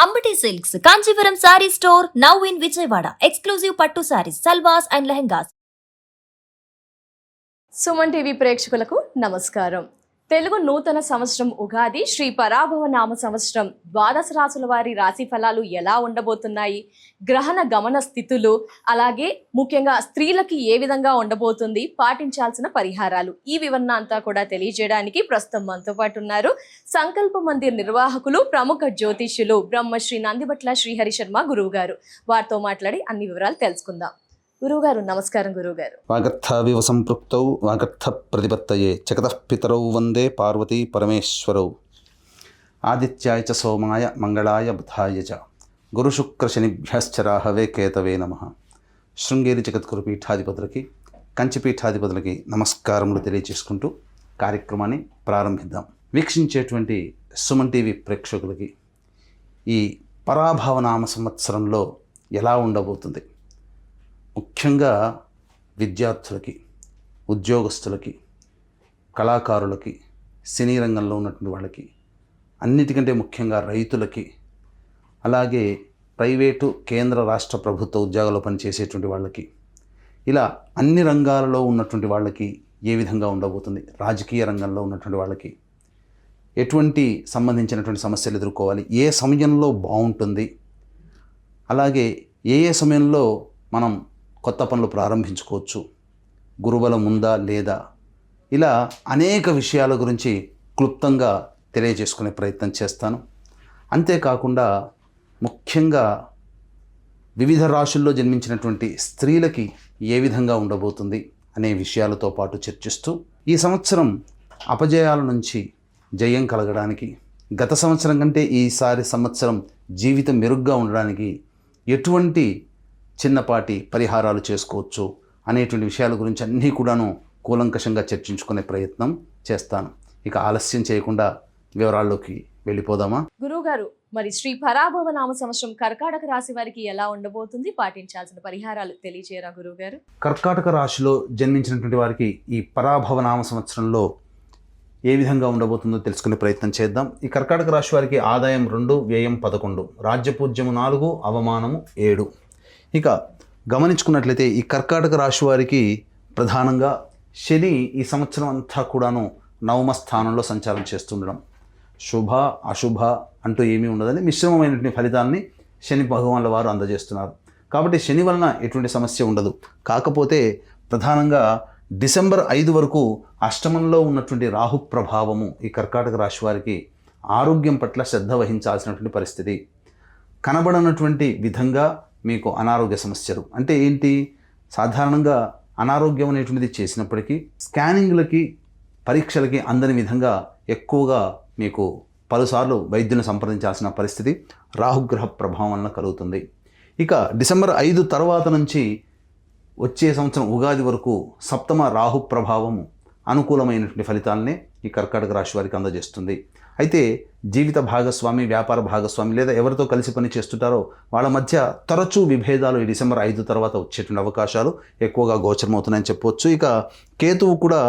Ambati Silks, Kanchipuram Saree Store, now in Vijayawada. Exclusive Pattu Sarees, Salwas and Lehengas. Suman TV ప్రేక్షకులకు నమస్కారం. తెలుగు నూతన సంవత్సరం ఉగాది శ్రీ పరాభవ నామ సంవత్సరం ద్వాదశ రాశుల వారి రాశి ఫలాలు ఎలా ఉండబోతున్నాయి, గ్రహణ గమన స్థితులు, అలాగే ముఖ్యంగా స్త్రీలకి ఏ విధంగా ఉండబోతుంది, పాటించాల్సిన పరిహారాలు, ఈ వివరణ అంతా కూడా తెలియజేయడానికి ప్రస్తుతం మనతో పాటు ఉన్నారు సంకల్ప మందిర్ నిర్వాహకులు, ప్రముఖ జ్యోతిష్యులు బ్రహ్మశ్రీ నందిబట్ల శ్రీహరి శర్మ గురువు గారు. వారితో మాట్లాడి అన్ని వివరాలు తెలుసుకుందాం. గురువుగారు నమస్కారం. గురువుగారు, వాగర్థావివ సంపృక్తౌ వాగర్థ ప్రతిపత్తయే జగతః పితరౌ వందే పార్వతీ పరమేశ్వరౌ ఆదిత్యాయ చ సోమాయ మంగళాయ బుధాయ చ గురుశుక్రశనిభ్యశ్చ రాహవే కేతవే నమః. శృంగేరి జగద్గురు పీఠాధిపతులకి, కంచిపీఠాధిపతులకి నమస్కారములు తెలియచేసుకుంటూ కార్యక్రమాన్ని ప్రారంభిద్దాం. వీక్షించేటువంటి సుమన్ టీవీ ప్రేక్షకులకి ఈ పరాభవనామ సంవత్సరంలో ఎలా ఉండబోతుంది, ముఖ్యంగా విద్యార్థులకి, ఉద్యోగస్తులకి, కళాకారులకి, సినీ రంగంలో ఉన్నటువంటి వాళ్ళకి, అన్నిటికంటే ముఖ్యంగా రైతులకి, అలాగే ప్రైవేటు కేంద్ర రాష్ట్ర ప్రభుత్వ ఉద్యోగాల్లో పనిచేసేటువంటి వాళ్ళకి, ఇలా అన్ని రంగాలలో ఉన్నటువంటి వాళ్ళకి ఏ విధంగా ఉండబోతుంది, రాజకీయ రంగంలో ఉన్నటువంటి వాళ్ళకి ఎటువంటి సంబంధించినటువంటి సమస్యలు ఎదుర్కోవాలి, ఏ సమయంలో బాగుంటుంది, అలాగే ఏ సమయంలో మనం కొత్త పనులు ప్రారంభించుకోవచ్చు, గురుబలం ఉందా లేదా, ఇలా అనేక విషయాల గురించి క్లుప్తంగా తెలియజేసుకునే ప్రయత్నం చేస్తాను. అంతేకాకుండా ముఖ్యంగా వివిధ రాశుల్లో జన్మించినటువంటి స్త్రీలకి ఏ విధంగా ఉండబోతుంది అనే విషయాలతో పాటు చర్చిస్తూ ఈ సంవత్సరం అపజయాల నుంచి జయం కలగడానికి, గత సంవత్సరం కంటే ఈసారి సంవత్సరం జీవితం మెరుగ్గా ఉండడానికి ఎటువంటి చిన్నపాటి పరిహారాలు చేసుకోవచ్చు అనేటువంటి విషయాల గురించి అన్నీ కూడాను కూలంకషంగా చర్చించుకునే ప్రయత్నం చేస్తాను. ఇక ఆలస్యం చేయకుండా వివరాల్లోకి వెళ్ళిపోదామా? గురువుగారు, మరి శ్రీ పరాభవ నామ సంవత్సరం కర్కాటక రాశి వారికి ఎలా ఉండబోతుంది, పాటించాల్సిన పరిహారాలు తెలియజేయరా గురువుగారు? కర్కాటక రాశిలో జన్మించినటువంటి వారికి ఈ పరాభవ నామ సంవత్సరంలో ఏ విధంగా ఉండబోతుందో తెలుసుకునే ప్రయత్నం చేద్దాం. ఈ కర్కాటక రాశి వారికి ఆదాయం 2, వ్యయం 11, రాజ్యపూజ్యము 4, అవమానము 7. ఇక గమనించుకున్నట్లయితే ఈ కర్కాటక రాశి వారికి ప్రధానంగా శని ఈ సంవత్సరం అంతా కూడాను నవమ స్థానంలో సంచారం చేస్తుండడం, శుభ అశుభ అంటూ ఏమీ ఉండదని మిశ్రమమైనటువంటి ఫలితాన్ని శని భగవాన్ల వారు అందజేస్తున్నారు. కాబట్టి శని వలన ఎటువంటి సమస్య ఉండదు. కాకపోతే ప్రధానంగా డిసెంబర్ 5 వరకు అష్టమంలో ఉన్నటువంటి రాహు ప్రభావము ఈ కర్కాటక రాశి వారికి ఆరోగ్యం పట్ల శ్రద్ధ వహించాల్సినటువంటి పరిస్థితి. కనబడనటువంటి విధంగా మీకు అనారోగ్య సమస్యలు అంటే ఏంటి, సాధారణంగా అనారోగ్యం అనేటువంటిది చేసినప్పటికీ స్కానింగ్లకి, పరీక్షలకి అందని విధంగా ఎక్కువగా మీకు పలుసార్లు వైద్యులను సంప్రదించాల్సిన పరిస్థితి రాహుగ్రహ ప్రభావం వలన కలుగుతుంది. ఇక డిసెంబర్ 5 తర్వాత నుంచి వచ్చే సంవత్సరం ఉగాది వరకు సప్తమ రాహు ప్రభావము అనుకూలమైనటువంటి ఫలితాలనే ఈ కర్కాటక రాశి వారికి అందజేస్తుంది. అయితే జీవిత భాగస్వామి, వ్యాపార భాగస్వామి లేదా ఎవరితో కలిసి పని చేస్తుంటారో వాళ్ళ మధ్య తరచూ విభేదాలు ఈ డిసెంబర్ 5 తర్వాత వచ్చేటువంటి అవకాశాలు ఎక్కువగా గోచరమవుతున్నాయని చెప్పవచ్చు. ఇక కేతువు కూడా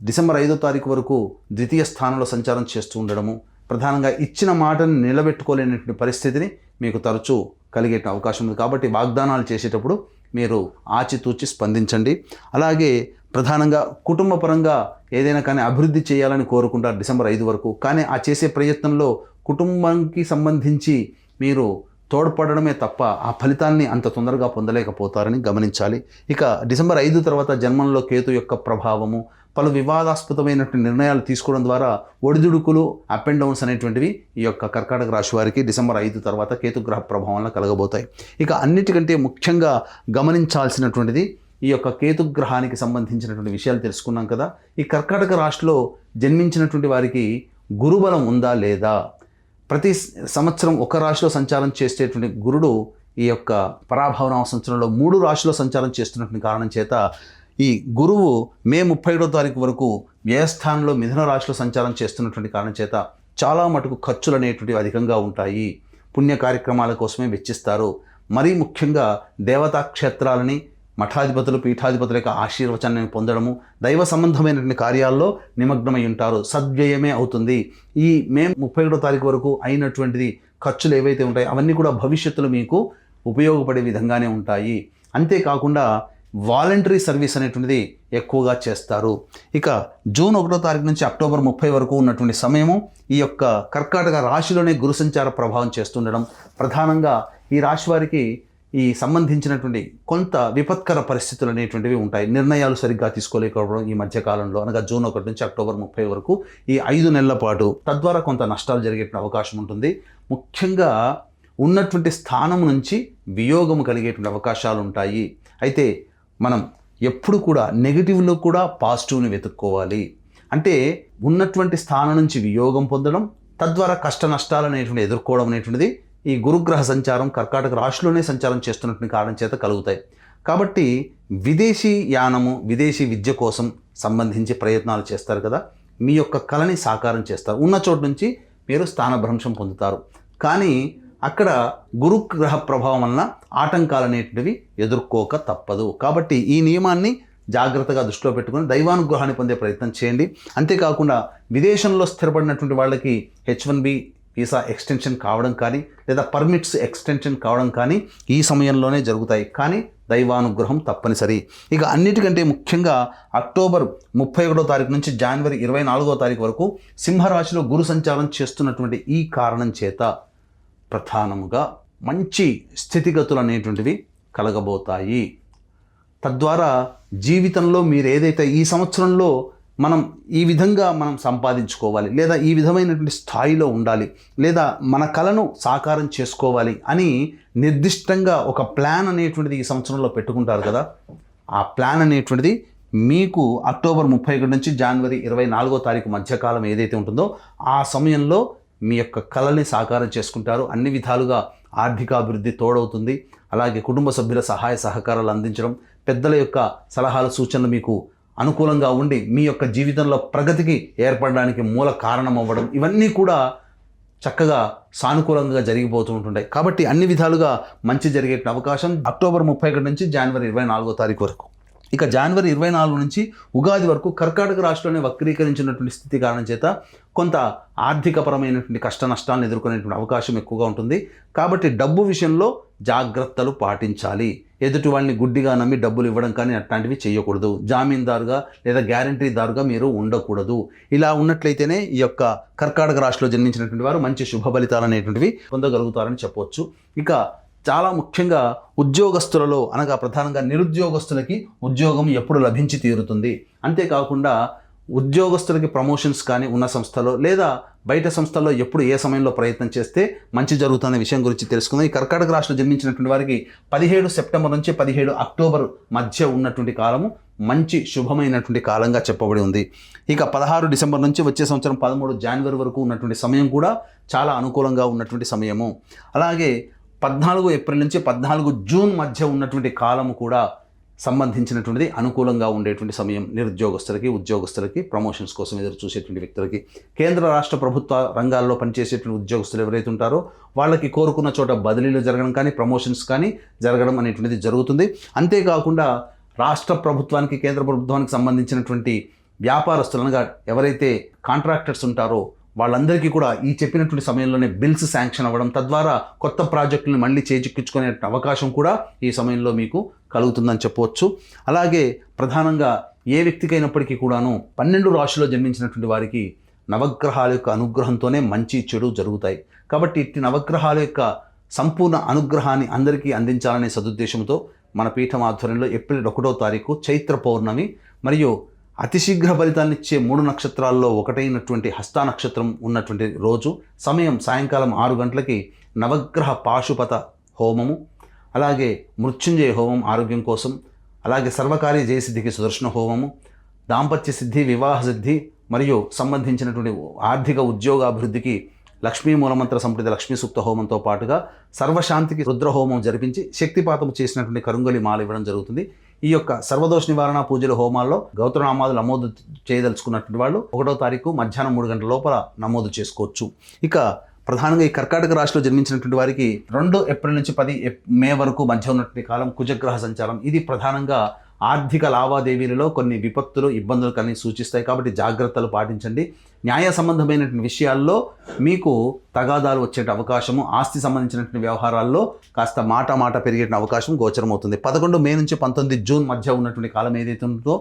డిసెంబర్ 5వ తారీఖు వరకు ద్వితీయ స్థానంలో సంచారం చేస్తూ ఉండడము ప్రధానంగా ఇచ్చిన మాటను నిలబెట్టుకోలేనటువంటి పరిస్థితిని మీకు తరచూ కలిగే అవకాశం ఉంది. కాబట్టి వాగ్దానాలు చేసేటప్పుడు మీరు ఆచితూచి స్పందించండి. అలాగే ప్రధానంగా కుటుంబ పరంగా ఏదైనా కానీ అభివృద్ధి చేయాలని కోరుకుంటారు డిసెంబర్ 5 వరకు. కానీ ఆ చేసే ప్రయత్నంలో కుటుంబానికి సంబంధించి మీరు తోడ్పడడమే తప్ప ఆ ఫలితాన్ని అంత తొందరగా పొందలేకపోతారని గమనించాలి. ఇక డిసెంబర్ 5 తర్వాత జన్మంలో కేతు యొక్క ప్రభావము పలు వివాదాస్పదమైనటువంటి నిర్ణయాలు తీసుకోవడం ద్వారా ఒడిదుడుకులు, అప్ అండ్ డౌన్స్ అనేటువంటివి ఈ యొక్క కర్కాటక రాశి వారికి డిసెంబర్ 5 తర్వాత కేతుగ్రహ ప్రభావంలో కలగబోతాయి. ఇక అన్నిటికంటే ముఖ్యంగా గమనించాల్సినటువంటిది ఈ యొక్క కేతుగ్రహానికి సంబంధించినటువంటి విషయాలు తెలుసుకున్నాం కదా. ఈ కర్కాటక రాశిలో జన్మించినటువంటి వారికి గురుబలం ఉందా లేదా, ప్రతి సంవత్సరం ఒక రాశిలో సంచారం చేసేటువంటి గురుడు ఈ యొక్క పరాభవనామ సంవత్సరంలో 3 రాశిలో సంచారం చేస్తున్నటువంటి కారణం చేత ఈ గురువు మే 31వ తారీఖు వరకు వ్యయస్థానంలో మిథున రాశిలో సంచారం చేస్తున్నటువంటి కారణం చేత చాలా మటుకు ఖర్చులు అనేటువంటివి అధికంగా ఉంటాయి. పుణ్య కార్యక్రమాల కోసమే వెచ్చిస్తారు. మరీ ముఖ్యంగా దేవతా క్షేత్రాలని, మఠాధిపతులు పీఠాధిపతుల యొక్క ఆశీర్వచనాన్ని పొందడము, దైవ సంబంధమైనటువంటి కార్యాల్లో నిమగ్నమై ఉంటారు. సద్వ్యయమే అవుతుంది. ఈ మే 31వ తారీఖు వరకు అయినటువంటిది ఖర్చులు ఏవైతే ఉంటాయో అవన్నీ కూడా భవిష్యత్తులో మీకు ఉపయోగపడే విధంగానే ఉంటాయి. అంతేకాకుండా వాలంటరీ సర్వీస్ అనేటువంటిది ఎక్కువగా చేస్తారు. ఇక జూన్ 1వ తారీఖు నుంచి అక్టోబర్ 30 వరకు ఉన్నటువంటి సమయము ఈ యొక్క కర్కాటక రాశిలోనే గురు సంచార ప్రభావం చేస్తుండడం, ప్రధానంగా ఈ రాశి వారికి ఈ సంబంధించినటువంటి కొంత విపత్కర పరిస్థితులు అనేటువంటివి ఉంటాయి. నిర్ణయాలు సరిగ్గా తీసుకోలేకపోవడం ఈ మధ్యకాలంలో, అనగా జూన్ 1 నుంచి అక్టోబర్ 30 వరకు ఈ 5 నెలల పాటు, తద్వారా కొంత నష్టాలు జరిగే అవకాశం ఉంటుంది. ముఖ్యంగా ఉన్నటువంటి స్థానం నుంచి వియోగము కలిగేటువంటి అవకాశాలు ఉంటాయి. అయితే మనం ఎప్పుడు కూడా నెగిటివ్లో కూడా పాజిటివ్ని వెతుక్కోవాలి. అంటే ఉన్నటువంటి స్థానం నుంచి వియోగం పొందడం, తద్వారా కష్ట నష్టాలు అనేటువంటి ఎదుర్కోవడం అనేటువంటిది ఈ గురుగ్రహ సంచారం కర్కాటక రాశిలోనే సంచారం చేస్తున్నటువంటి కారణం చేత కలుగుతాయి. కాబట్టి విదేశీ యానము, విదేశీ విద్య కోసం సంబంధించి ప్రయత్నాలు చేస్తారు కదా, మీ యొక్క కళని సాకారం చేస్తారు. ఉన్న చోటు నుంచి మీరు స్థానభ్రంశం పొందుతారు. కానీ అక్కడ గురుగ్రహ ప్రభావం వలన ఆటంకాలు అనేటివి ఎదుర్కోక తప్పదు. కాబట్టి ఈ నియమాన్ని జాగ్రత్తగా దృష్టిలో పెట్టుకొని దైవానుగ్రహాన్ని పొందే ప్రయత్నం చేయండి. అంతేకాకుండా విదేశంలో స్థిరపడినటువంటి వాళ్ళకి H1B వీసా ఎక్స్టెన్షన్ కావడం కానీ, లేదా పర్మిట్స్ ఎక్స్టెన్షన్ కావడం కానీ ఈ సమయంలోనే జరుగుతాయి. కానీ దైవానుగ్రహం తప్పనిసరి. ఇక అన్నిటికంటే ముఖ్యంగా అక్టోబర్ 31వ తారీఖు నుంచి జనవరి 24వ తారీఖు వరకు సింహరాశిలో గురు సంచారం చేస్తున్నటువంటి ఈ కారణం చేత ప్రధానముగా మంచి స్థితిగతులు అనేటువంటివి కలగబోతాయి. తద్వారా జీవితంలో మీరు ఏదైతే ఈ సంవత్సరంలో మనం ఈ విధంగా మనం సంపాదించుకోవాలి, లేదా ఈ విధమైనటువంటి స్థాయిలో ఉండాలి, లేదా మన కళను సాకారం చేసుకోవాలి అని నిర్దిష్టంగా ఒక ప్లాన్ అనేటువంటిది ఈ సంవత్సరంలో పెట్టుకుంటారు కదా, ఆ ప్లాన్ అనేటువంటిది మీకు అక్టోబర్ 31 నుంచి జనవరి 24వ తారీఖు మధ్యకాలం ఏదైతే ఉంటుందో ఆ సమయంలో మీ యొక్క కళల్ని సాకారం చేసుకుంటారు. అన్ని విధాలుగా ఆర్థికాభివృద్ధి తోడవుతుంది. అలాగే కుటుంబ సభ్యుల సహాయ సహకారాలు అందించడం, పెద్దల యొక్క సలహాలు సూచనలు మీకు అనుకూలంగా ఉండి మీ యొక్క జీవితంలో ప్రగతికి ఏర్పడడానికి మూల కారణం అవ్వడం, ఇవన్నీ కూడా చక్కగా సానుకూలంగా జరిగిపోతూ ఉంటుంటాయి. కాబట్టి అన్ని విధాలుగా మంచి జరిగే అవకాశం అక్టోబర్ 31 నుంచి జనవరి 24వ తారీఖు వరకు. ఇక జనవరి 24 నుంచి ఉగాది వరకు కర్కాటక రాశిలోనే వక్రీకరించినటువంటి స్థితి కారణం చేత కొంత ఆర్థికపరమైనటువంటి కష్ట నష్టాలను ఎదుర్కొనేటువంటి అవకాశం ఎక్కువగా ఉంటుంది. కాబట్టి డబ్బు విషయంలో జాగ్రత్తలు పాటించాలి. ఎదుటి వాళ్ళని గుడ్డిగా నమ్మి డబ్బులు ఇవ్వడం కానీ అట్లాంటివి చేయకూడదు. జామీందారుగా లేదా గ్యారంటీదారుగా మీరు ఉండకూడదు. ఇలా ఉన్నట్లయితేనే ఈ యొక్క కర్కాటక రాశిలో జన్మించినటువంటి వారు మంచి శుభ ఫలితాలు అనేటువంటివి పొందగలుగుతారని చెప్పవచ్చు. ఇక చాలా ముఖ్యంగా ఉద్యోగస్తులలో, అనగా ప్రధానంగా నిరుద్యోగస్తులకి ఉద్యోగం ఎప్పుడు లభించి తీరుతుంది. అంతేకాకుండా ఉద్యోగస్తులకి ప్రమోషన్స్ కానీ ఉన్న సంస్థలో లేదా బయట సంస్థల్లో ఎప్పుడు ఏ సమయంలో ప్రయత్నం చేస్తే మంచి జరుగుతున్న విషయం గురించి తెలుసుకుందాం. ఈ కర్కాటక రాశిలో జన్మించినటువంటి వారికి 17 సెప్టెంబర్ నుంచి 17 అక్టోబర్ మధ్య ఉన్నటువంటి కాలము మంచి శుభమైనటువంటి కాలంగా చెప్పబడి ఉంది. ఇక 16 డిసెంబర్ నుంచి వచ్చే సంవత్సరం 13 జనవరి వరకు ఉన్నటువంటి సమయం కూడా చాలా అనుకూలంగా ఉన్నటువంటి సమయము. అలాగే 14 ఏప్రిల్ నుంచి 14 జూన్ మధ్య ఉన్నటువంటి కాలము కూడా సంబంధించినటువంటిది అనుకూలంగా ఉండేటువంటి సమయం. నిరుద్యోగస్తులకి, ఉద్యోగస్తులకి, ప్రమోషన్స్ కోసం ఎదురు చూసేటువంటి వ్యక్తులకి, కేంద్ర రాష్ట్ర ప్రభుత్వ రంగాల్లో పనిచేసేటువంటి ఉద్యోగస్తులు ఎవరైతే ఉంటారో వాళ్ళకి కోరుకున్న చోట బదిలీలు జరగడం కానీ, ప్రమోషన్స్ కానీ జరగడం అనేటువంటిది జరుగుతుంది. అంతేకాకుండా రాష్ట్ర ప్రభుత్వానికి, కేంద్ర ప్రభుత్వానికి సంబంధించినటువంటి వ్యాపారస్తులు, అనగా ఎవరైతే కాంట్రాక్టర్స్ ఉంటారో వాళ్ళందరికీ కూడా ఈ చెప్పినటువంటి సమయంలోనే బిల్స్ శాంక్షన్ అవ్వడం, తద్వారా కొత్త ప్రాజెక్టులను మళ్ళీ చేజిక్కించుకునే అవకాశం కూడా ఈ సమయంలో మీకు కలుగుతుందని చెప్పవచ్చు. అలాగే ప్రధానంగా ఏ వ్యక్తికైనప్పటికీ కూడాను 12 రాశిలో జన్మించినటువంటి వారికి నవగ్రహాల యొక్క అనుగ్రహంతోనే మంచి చెడు జరుగుతాయి. కాబట్టి ఇట్టి నవగ్రహాల యొక్క సంపూర్ణ అనుగ్రహాన్ని అందరికీ అందించాలనే సదుద్దేశంతో మన పీఠం ఆధ్వర్యంలో ఏప్రిల్ 1వ తారీఖు చైత్ర పౌర్ణమి మరియు అతి శీఘ్ర ఫలితాన్నిచ్చే 3 నక్షత్రాల్లో ఒకటైనటువంటి హస్త నక్షత్రం ఉన్నటువంటి రోజు సమయం సాయంకాలం 6 గంటలకి నవగ్రహ పాశుపత హోమము, అలాగే మృత్యుంజయ హోమం ఆరోగ్యం కోసం, అలాగే సర్వకార్య జయసిద్ధికి సుదర్శన హోమము, దాంపత్య సిద్ధి, వివాహ సిద్ధి మరియు సంబంధించినటువంటి ఆర్థిక ఉద్యోగాభివృద్ధికి లక్ష్మీ మూలమంత్ర సంప్రద లక్ష్మీ సూక్త హోమంతో పాటుగా సర్వశాంతికి రుద్రహోమం జరిపించి శక్తిపాతం చేసినటువంటి కరుంగలి మాల ఇవ్వడం జరుగుతుంది. ఈ యొక్క సర్వదోష నివారణ పూజల హోమాల్లో గౌత్రనామాలు నమోదు చేయదలుచుకున్నటువంటి వాళ్ళు 1వ తారీఖు మధ్యాహ్నం 3 గంటల లోపల నమోదు చేసుకోవచ్చు. ఇక ప్రధానంగా ఈ కర్కాటక రాశిలో జన్మించినటువంటి వారికి 2 ఏప్రిల్ నుంచి 10 మే వరకు మధ్య ఉన్నటువంటి కాలం కుజగ్రహ సంచారం. ఇది ప్రధానంగా ఆర్థిక లావాదేవీలలో కొన్ని విపత్తులు, ఇబ్బందులు కానీ సూచిస్తాయి. కాబట్టి జాగ్రత్తలు పాటించండి. న్యాయ సంబంధమైనటువంటి విషయాల్లో మీకు తగాదాలు వచ్చే అవకాశము, ఆస్తి సంబంధించినటువంటి వ్యవహారాల్లో కాస్త మాట పెరిగే అవకాశం గోచరమవుతుంది. 11 మే నుంచి 19 జూన్ మధ్య ఉన్నటువంటి కాలం ఏదైతే ఉందో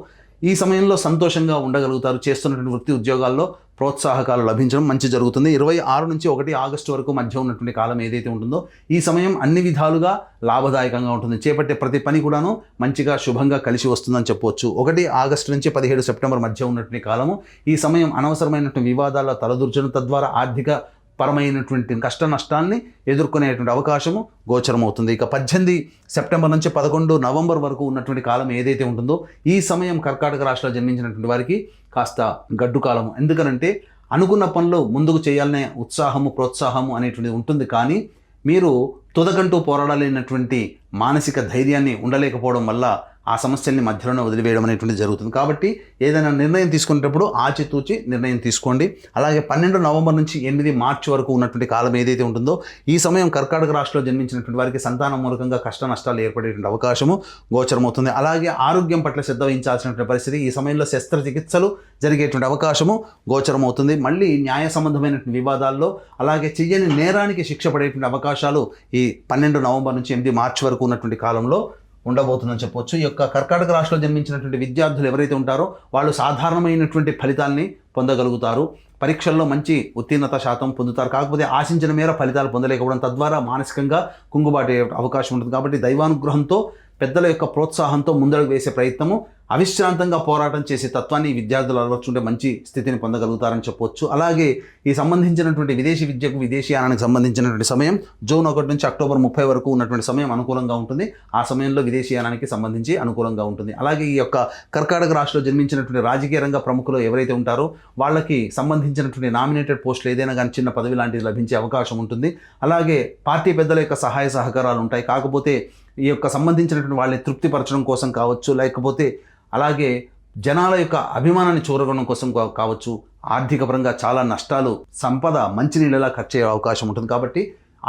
ఈ సమయంలో సంతోషంగా ఉండగలుగుతారు. చేస్తున్నటువంటి వృత్తి ఉద్యోగాల్లో ప్రోత్సాహకాలు లభించడం మంచి జరుగుతుంది. 26 నుంచి 1 ఆగస్టు వరకు మధ్య ఉన్నటువంటి కాలం ఏదైతే ఉంటుందో ఈ సమయం అన్ని విధాలుగా లాభదాయకంగా ఉంటుంది. చేపట్టే ప్రతి పని కూడాను మంచిగా శుభంగా కలిసి వస్తుందని చెప్పవచ్చు. 1 ఆగస్టు నుంచి 17 సెప్టెంబర్ మధ్య ఉన్నటువంటి కాలము ఈ సమయం అనవసరమైనటువంటి వివాదాల్లో తలదూర్చడం, తద్వారా ఆర్థిక పరమైనటువంటి కష్ట నష్టాన్ని ఎదుర్కొనేటువంటి అవకాశము గోచరమవుతుంది. ఇక 18 సెప్టెంబర్ నుంచి 11 నవంబర్ వరకు ఉన్నటువంటి కాలం ఏదైతే ఉంటుందో ఈ సమయం కర్కాటక రాశిలో జన్మించినటువంటి వారికి కాస్త గడ్డు కాలము. ఎందుకనంటే అనుకున్న పనులు ముందుకు చేయాలనే ఉత్సాహము, ప్రోత్సాహము అనేటువంటిది ఉంటుంది. కానీ మీరు తుదకంటూ పోరాడలేనటువంటి మానసిక ధైర్యాన్ని ఉండలేకపోవడం వల్ల ఆ సమస్యల్ని మధ్యలోనే వదిలివేయడం అనేటువంటిది జరుగుతుంది. కాబట్టి ఏదైనా నిర్ణయం తీసుకునేటప్పుడు ఆచితూచి నిర్ణయం తీసుకోండి. అలాగే 12 నవంబర్ నుంచి 8 మార్చి వరకు ఉన్నటువంటి కాలం ఏదైతే ఉంటుందో ఈ సమయం కర్కాటక రాశిలో జన్మించినటువంటి వారికి సంతానం మూలకంగా కష్ట నష్టాలు ఏర్పడేటువంటి అవకాశము గోచరమవుతుంది. అలాగే ఆరోగ్యం పట్ల శ్రద్ధ వహించాల్సినటువంటి పరిస్థితి, ఈ సమయంలో శస్త్రచికిత్సలు జరిగేటువంటి అవకాశము గోచరమవుతుంది. మళ్ళీ న్యాయ సంబంధమైనటువంటి వివాదాల్లో అలాగే చెయ్యని నేరానికి శిక్ష పడేటువంటి అవకాశాలు ఈ 12 నవంబర్ నుంచి 8 మార్చి వరకు ఉన్నటువంటి కాలంలో ఉండబోతుందని చెప్పవచ్చు. ఈ యొక్క కర్కాటక రాశిలో జన్మించినటువంటి విద్యార్థులు ఎవరైతే ఉంటారో వాళ్ళు సాధారణమైనటువంటి ఫలితాల్ని పొందగలుగుతారు. పరీక్షల్లో మంచి ఉత్తీర్ణత శాతం పొందుతారు. కాకపోతే ఆశించిన మేర ఫలితాలు పొందలేకపోవడం, తద్వారా మానసికంగా కుంగుబాటే అవకాశం ఉంటుంది. కాబట్టి దైవానుగ్రహంతో, పెద్దల యొక్క ప్రోత్సాహంతో ముందడుగు వేసే ప్రయత్నము, అవిశ్రాంతంగా పోరాటం చేసే తత్వాన్ని విద్యార్థులు అలవర్చుంటే మంచి స్థితిని పొందగలుగుతారని చెప్పవచ్చు. అలాగే ఈ సంబంధించినటువంటి విదేశీ విద్యకు, విదేశీయానానికి సంబంధించినటువంటి సమయం జూన్ 1 నుంచి అక్టోబర్ 30 వరకు ఉన్నటువంటి సమయం అనుకూలంగా ఉంటుంది. ఆ సమయంలో విదేశీయానానికి సంబంధించి అనుకూలంగా ఉంటుంది. అలాగే ఈ యొక్క కర్కాటక రాశిలో జన్మించినటువంటి రాజకీయ రంగ ప్రముఖులు ఎవరైతే ఉంటారో వాళ్ళకి సంబంధించినటువంటి నామినేటెడ్ పోస్టులు ఏదైనా కానీ చిన్న పదవి లాంటివి లభించే అవకాశం ఉంటుంది. అలాగే పార్టీ పెద్దల యొక్క సహాయ సహకారాలు ఉంటాయి. కాకపోతే ఈ యొక్క సంబంధించినటువంటి వాళ్ళని తృప్తిపరచడం కోసం కావచ్చు, లేకపోతే అలాగే జనాల యొక్క అభిమానాన్ని చూరగొనడం కోసం కావచ్చు, ఆర్థిక పరంగా చాలా నష్టాలు, సంపద మంచినీళ్ళలా ఖర్చు అయ్యే అవకాశం ఉంటుంది. కాబట్టి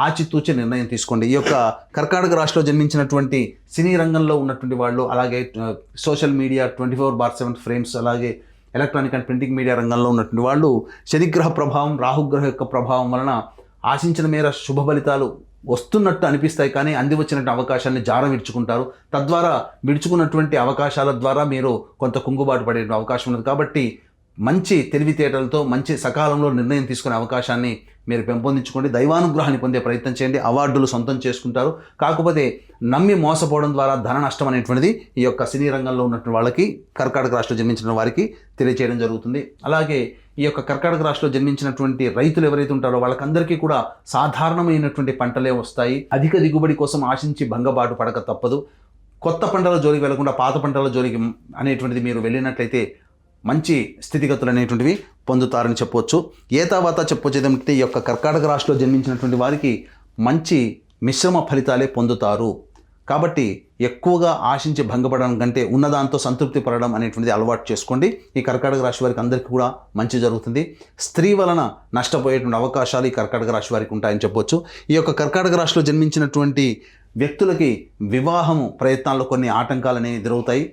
ఆచితూచి నిర్ణయం తీసుకోండి. ఈ యొక్క కర్కాటక రాశిలో జన్మించినటువంటి సినీ రంగంలో ఉన్నటువంటి వాళ్ళు, అలాగే సోషల్ మీడియా 24/7 ఫ్రేమ్స్, అలాగే ఎలక్ట్రానిక్ అండ్ ప్రింటింగ్ మీడియా రంగంలో ఉన్నటువంటి వాళ్ళు శనిగ్రహ ప్రభావం, రాహుగ్రహ యొక్క ప్రభావం వలన ఆశించిన మేర శుభ ఫలితాలు వస్తున్నట్టు అనిపిస్తాయి. కానీ అంది వచ్చినట్టు అవకాశాన్ని జార విడుచుకుంటారు. తద్వారా విడుచుకున్నటువంటి అవకాశాల ద్వారా మీరు కొంత కుంగుబాటు పడే అవకాశం ఉన్నది. కాబట్టి మంచి తెలివితేటలతో మంచి సకాలంలో నిర్ణయం తీసుకునే అవకాశాన్ని మీరు పెంపొందించుకోండి. దైవానుగ్రహాన్ని పొందే ప్రయత్నం చేయండి. అవార్డులు సొంతం చేసుకుంటారు. కాకపోతే నమ్మి మోసపోవడం ద్వారా ధన నష్టం అనేటువంటిది ఈ యొక్క సినీ రంగంలో ఉన్నటువంటి వాళ్ళకి, కర్కాటక రాశిలో జన్మించిన వారికి తెలియచేయడం జరుగుతుంది. అలాగే ఈ యొక్క కర్కాటక రాశిలో జన్మించినటువంటి రైతులు ఎవరైతే ఉంటారో వాళ్ళకందరికీ కూడా సాధారణమైనటువంటి పంటలే వస్తాయి. అధిక దిగుబడి కోసం ఆశించి భంగబాటు పడక తప్పదు. కొత్త పంటల జోలికి వెళ్లకుండా పాత పంటల జోలికి అనేటువంటిది మీరు వెళ్ళినట్లయితే మంచి స్థితిగతులు అనేటువంటివి పొందుతారని చెప్పవచ్చు. ఏతావాత చెప్పొచ్చు ఏదంటే ఈ యొక్క కర్కాటక రాశిలో జన్మించినటువంటి వారికి మంచి మిశ్రమ ఫలితాలే పొందుతారు. కాబట్టి ఎక్కువగా ఆశించి భంగపడడం కంటే ఉన్నదాంతో సంతృప్తి పడడం అనేటువంటిది అలవాటు చేసుకోండి. ఈ కర్కాటక రాశి వారికి అందరికీ కూడా మంచి జరుగుతుంది. స్త్రీ వలన నష్టపోయేటువంటి అవకాశాలు ఈ కర్కాటక రాశి వారికి ఉంటాయని చెప్పొచ్చు. ఈ యొక్క కర్కాటక రాశిలో జన్మించినటువంటి వ్యక్తులకి వివాహము ప్రయత్నాల్లో కొన్ని ఆటంకాలు అనేవి ఎదురవుతాయి.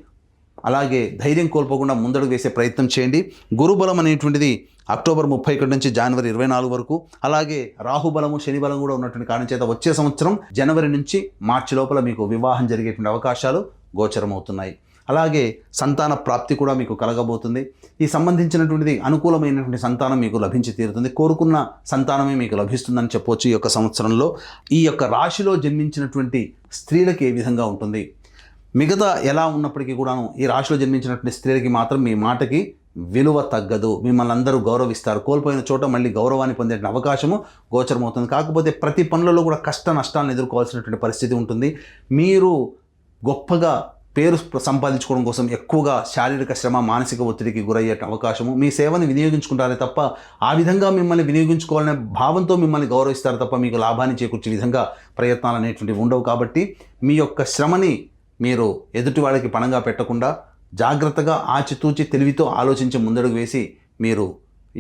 అలాగే ధైర్యం కోల్పోకుండా ముందడుగు వేసే ప్రయత్నం చేయండి. గురుబలం అనేటువంటిది అక్టోబర్ 31 నుంచి జనవరి 24 వరకు, అలాగే రాహుబలము, శని బలం కూడా ఉన్నటువంటి కారణం చేత వచ్చే సంవత్సరం జనవరి నుంచి మార్చి లోపల మీకు వివాహం జరిగేటువంటి అవకాశాలు గోచరమవుతున్నాయి. అలాగే సంతాన ప్రాప్తి కూడా మీకు కలగబోతుంది. ఈ సంబంధించినటువంటిది అనుకూలమైనటువంటి సంతానం మీకు లభించి తీరుతుంది. కోరుకున్న సంతానమే మీకు లభిస్తుందని చెప్పవచ్చు. ఈ యొక్క సంవత్సరంలో ఈ యొక్క రాశిలో జన్మించినటువంటి స్త్రీలకు ఏ విధంగా ఉంటుంది, మిగతా ఎలా ఉన్నప్పటికీ కూడాను ఈ రాశిలో జన్మించినటువంటి స్త్రీలకి మాత్రం మీ మాటకి విలువ తగ్గదు. మిమ్మల్ని అందరూ గౌరవిస్తారు. కోల్పోయిన చోట మళ్ళీ గౌరవాన్ని పొందే అవకాశము గోచరమవుతుంది. కాకపోతే ప్రతి పనులలో కూడా కష్ట నష్టాలను ఎదుర్కోవాల్సినటువంటి పరిస్థితి ఉంటుంది. మీరు గొప్పగా పేరు సంపాదించుకోవడం కోసం ఎక్కువగా శారీరక శ్రమ, మానసిక ఒత్తిడికి గురయ్యే అవకాశము, మీ సేవని వినియోగించుకుంటారే తప్ప ఆ విధంగా మిమ్మల్ని వినియోగించుకోవాలనే భావంతో మిమ్మల్ని గౌరవిస్తారు తప్ప మీకు లాభాన్ని చేకూర్చే విధంగా ప్రయత్నాలు అనేటువంటివి ఉండవు. కాబట్టి మీ యొక్క శ్రమని మీరు ఎదుటి వాళ్ళకి పణంగా పెట్టకుండా జాగ్రత్తగా ఆచితూచి తెలివితో ఆలోచించి ముందడుగు వేసి మీరు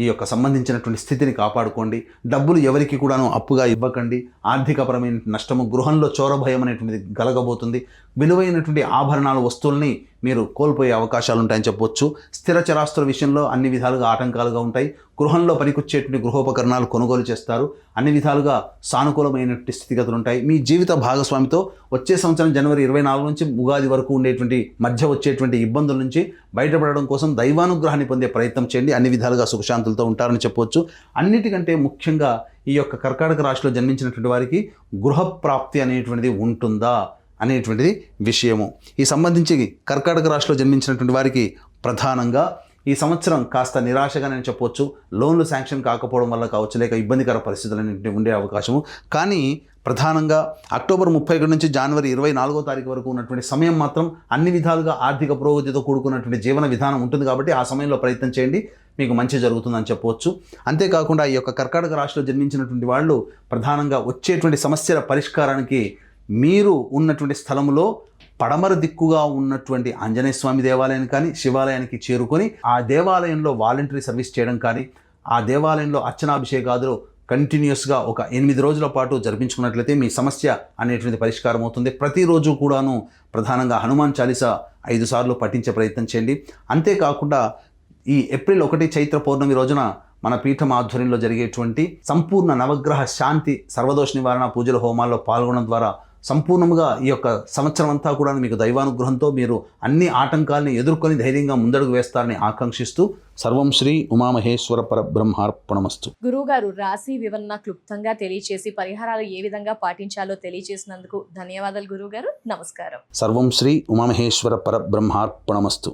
ఈ యొక్క సంబంధించినటువంటి స్థితిని కాపాడుకోండి. డబ్బులు ఎవరికి కూడాను అప్పుగా ఇవ్వకండి. ఆర్థికపరమైన నష్టము, గృహంలో చోరభయం అనేటువంటిది కలగబోతుంది. విలువైనటువంటి ఆభరణాల వస్తువుల్ని మీరు కోల్పోయే అవకాశాలు ఉంటాయని చెప్పవచ్చు. స్థిర చరాస్తుల విషయంలో అన్ని విధాలుగా ఆటంకాలుగా ఉంటాయి. గృహంలో పనికొచ్చేటువంటి గృహోపకరణాలు కొనుగోలు చేస్తారు. అన్ని విధాలుగా సానుకూలమైనటువంటి స్థితిగతులు ఉంటాయి. మీ జీవిత భాగస్వామితో వచ్చే సంవత్సరం జనవరి 24 నుంచి ఉగాది వరకు ఉండేటువంటి మధ్య వచ్చేటువంటి ఇబ్బందుల నుంచి బయటపడడం కోసం దైవానుగ్రహాన్ని పొందే ప్రయత్నం చేయండి. అన్ని విధాలుగా సుఖశాంతులతో ఉంటారని చెప్పవచ్చు. అన్నిటికంటే ముఖ్యంగా ఈ యొక్క కర్కాటక రాశిలో జన్మించినటువంటి వారికి గృహప్రాప్తి అనేటువంటిది ఉంటుందా అనేటువంటిది విషయము. ఈ సంబంధించి కర్కాటక రాశిలో జన్మించినటువంటి వారికి ప్రధానంగా ఈ సంవత్సరం కాస్త నిరాశగా నేను చెప్పవచ్చు. లోన్లు శాంక్షన్ కాకపోవడం వల్ల కావచ్చు, లేక ఇబ్బందికర పరిస్థితులు ఉండే అవకాశము. కానీ ప్రధానంగా అక్టోబర్ 31 నుంచి జనవరి 24వ తారీఖు వరకు ఉన్నటువంటి సమయం మాత్రం అన్ని విధాలుగా ఆర్థిక పురోగతితో కూడుకున్నటువంటి జీవన విధానం ఉంటుంది. కాబట్టి ఆ సమయంలో ప్రయత్నం చేయండి, మీకు మంచి జరుగుతుందని చెప్పవచ్చు. అంతేకాకుండా ఈ యొక్క కర్కాటక రాశిలో జన్మించినటువంటి వాళ్ళు ప్రధానంగా వచ్చేటువంటి సమస్యల పరిష్కారానికి మీరు ఉన్నటువంటి స్థలంలో పడమర దిక్కుగా ఉన్నటువంటి ఆంజనేయ స్వామి దేవాలయాన్ని కానీ, శివాలయానికి చేరుకొని ఆ దేవాలయంలో వాలంటరీ సర్వీస్ చేయడం కానీ, ఆ దేవాలయంలో అర్చనాభిషేకాదులు కంటిన్యూస్గా ఒక 8 రోజుల పాటు జరిపించుకున్నట్లయితే మీ సమస్య అనేటువంటి పరిష్కారం అవుతుంది. ప్రతిరోజు కూడాను ప్రధానంగా హనుమాన్ చాలీసా 5 సార్లు పఠించే ప్రయత్నం చేయండి. అంతేకాకుండా ఈ ఏప్రిల్ 1 చైత్ర పౌర్ణమి రోజున మన పీఠం ఆధ్వర్యంలో జరిగేటువంటి సంపూర్ణ నవగ్రహ శాంతి సర్వదోష నివారణ పూజల హోమాల్లో పాల్గొనడం ద్వారా సంపూర్ణంగా ఈ యొక్క సంవత్సరం అంతా కూడా మీకు దైవానుగ్రహంతో మీరు అన్ని ఆటంకాలని ఎదుర్కొని ధైర్యంగా ముందడుగు వేస్తారని ఆకాంక్షిస్తూ సర్వం శ్రీ ఉమామహేశ్వర పరబ్రహ్మార్పణమస్తు. గురువుగారు, రాశి వివరణ క్లుప్తంగా తెలియచేసి పరిహారాలు ఏ విధంగా పాటించాలో తెలియచేసినందుకు ధన్యవాదాలు గురువుగారు. నమస్కారం. సర్వం శ్రీ ఉమామహేశ్వర పరబ్రహ్మార్పణమస్తు.